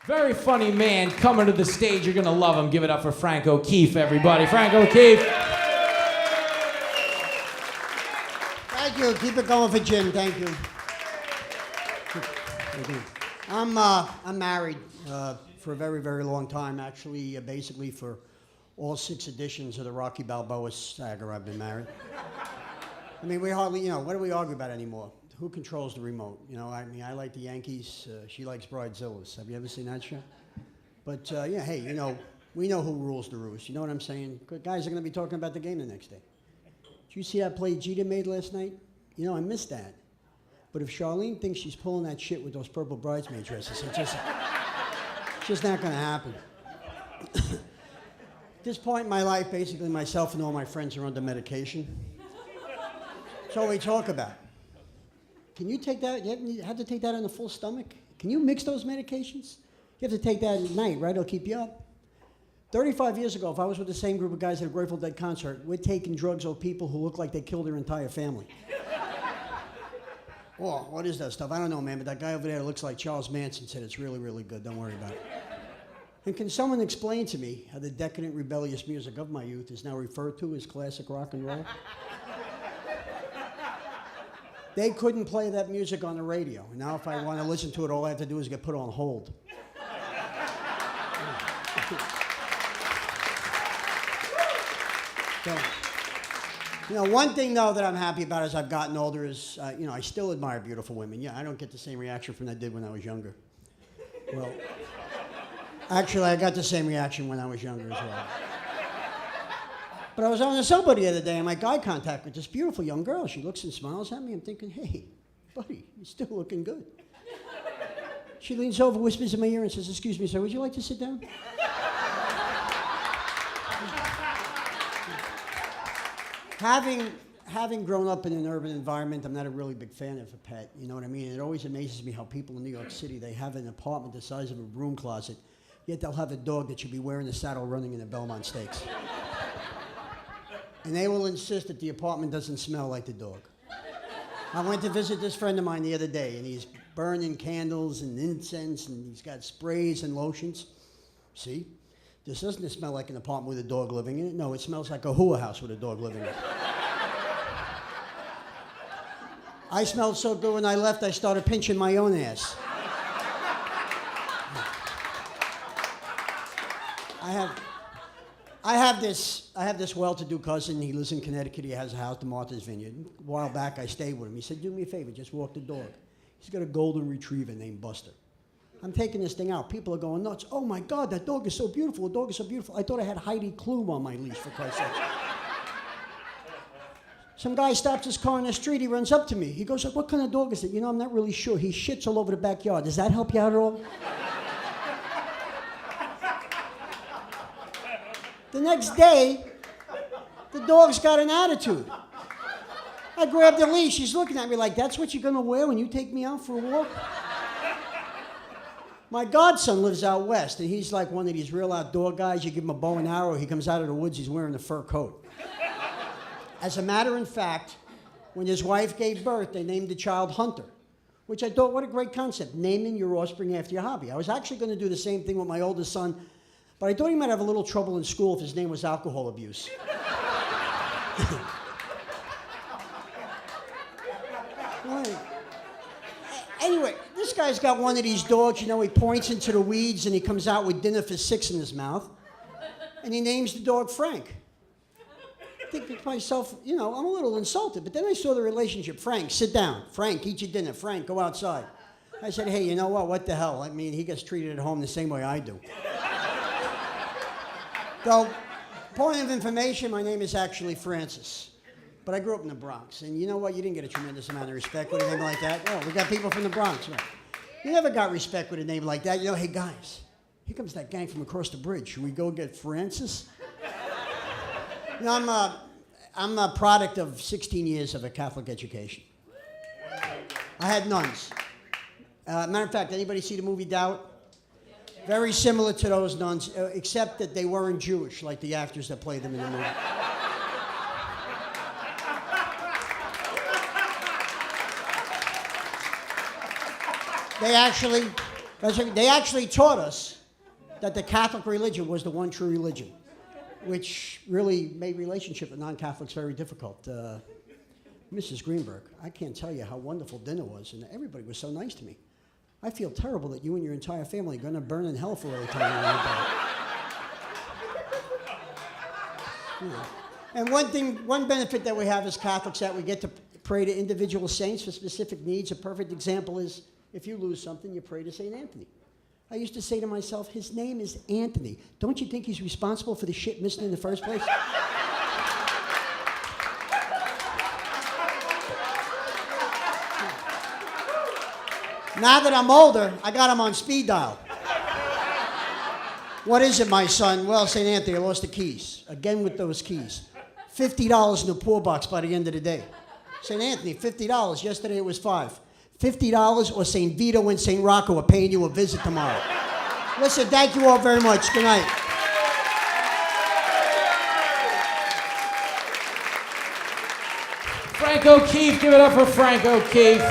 Very funny man coming to the stage. You're going to love him. Give it up for Frank O Keefe, everybody. Frank O Keefe. Thank you. Keep it going for Jim. Thank you. I'm married for a very, very long time. Actually, basically for all 6 editions of the Rocky Balboa saga, I've been married. I mean, we hardly, what do we argue about anymore? Who controls the remote? I mean, I like the Yankees. She likes Bridezillas. Have you ever seen that show? But, yeah, hey, we know who rules the roost. You know what I'm saying? Guys are going to be talking about the game the next day. Did you see that play Jeter made last night? I missed that. But if Charlene thinks she's pulling that shit with those purple bridesmaid dresses, it's just not going to happen. At this point in my life, basically myself and all my friends are under medication. That's all we talk about. Can you take that? You have to take that on a full stomach? Can you mix those medications? You have to take that at night, right? It'll keep you up. 35 years ago, if I was with the same group of guys at a Grateful Dead concert, we're taking drugs on people who look like they killed their entire family. Oh, what is that stuff? I don't know, man, but that guy over there looks like Charles Manson said it's really, really good. Don't worry about it. And can someone explain to me how the decadent, rebellious music of my youth is now referred to as classic rock and roll? They couldn't play that music on the radio. Now if I want to listen to it, all I have to do is get put on hold. So, one thing, though, that I'm happy about as I've gotten older is, I still admire beautiful women. Yeah, I don't get the same reaction from that I did when I was younger. Well, actually, I got the same reaction when I was younger as well. But I was on the subway the other day, and I make eye contact with this beautiful young girl. She looks and smiles at me. I'm thinking, hey, buddy, you're still looking good. She leans over, whispers in my ear, and says, excuse me, sir, would you like to sit down? Having grown up in an urban environment, I'm not a really big fan of a pet. You know what I mean? It always amazes me how people in New York City, they have an apartment the size of a broom closet, yet they'll have a dog that should be wearing the saddle running in the Belmont Stakes. And they will insist that the apartment doesn't smell like the dog. I went to visit this friend of mine the other day, and he's burning candles and incense, and he's got sprays and lotions. See? This doesn't smell like an apartment with a dog living in it. No, it smells like a hula house with a dog living in it. I smelled so good when I left, I started pinching my own ass. I have this well-to-do cousin. He lives in Connecticut. He has a house to Martha's Vineyard. A while back, I stayed with him. He said, do me a favor, just walk the dog. He's got a golden retriever named Buster. I'm taking this thing out. People are going nuts. Oh, my God, that dog is so beautiful. The dog is so beautiful. I thought I had Heidi Klum on my leash, for Christ's sake. Some guy stops his car in the street. He runs up to me. He goes, what kind of dog is it? I'm not really sure. He shits all over the backyard. Does that help you out at all? The next day, the dog's got an attitude. I grabbed the leash. He's looking at me like, that's what you're going to wear when you take me out for a walk? My godson lives out west, and he's like one of these real outdoor guys. You give him a bow and arrow, he comes out of the woods, he's wearing a fur coat. As a matter of fact, when his wife gave birth, they named the child Hunter, which I thought, what a great concept, naming your offspring after your hobby. I was actually going to do the same thing with my oldest son, but I thought he might have a little trouble in school if his name was alcohol abuse. Anyway, this guy's got one of these dogs, he points into the weeds and he comes out with dinner for 6 in his mouth. And he names the dog Frank. I think to myself, I'm a little insulted. But then I saw the relationship. Frank, sit down. Frank, eat your dinner. Frank, go outside. I said, hey, you know what the hell? I mean, he gets treated at home the same way I do. So, point of information, my name is actually Francis. But I grew up in the Bronx, and you know what? You didn't get a tremendous amount of respect with a name like that. Oh, we got people from the Bronx, right? You never got respect with a name like that. Hey, guys, here comes that gang from across the bridge. Should we go get Francis? I'm a product of 16 years of a Catholic education. I had nuns. Matter of fact, anybody see the movie Doubt? Very similar to those nuns, except that they weren't Jewish, like the actors that played them in the movie. They They actually taught us that the Catholic religion was the one true religion, which really made relationship with non-Catholics very difficult. Mrs. Greenberg, I can't tell you how wonderful dinner was, and everybody was so nice to me. I feel terrible that you and your entire family are going to burn in hell for all the time you're about. You know. And one benefit that we have as Catholics that we get to pray to individual saints for specific needs. A perfect example is if you lose something, you pray to St. Anthony. I used to say to myself, his name is Anthony. Don't you think he's responsible for the shit missing in the first place? Now that I'm older, I got him on speed dial. What is it, my son? Well, St. Anthony, I lost the keys. Again with those keys. $50 in the poor box by the end of the day. St. Anthony, $50. Yesterday it was $5. $50 or St. Vito and St. Rocco are paying you a visit tomorrow. Listen, thank you all very much. Good night. Frank O Keefe, give it up for Frank O Keefe.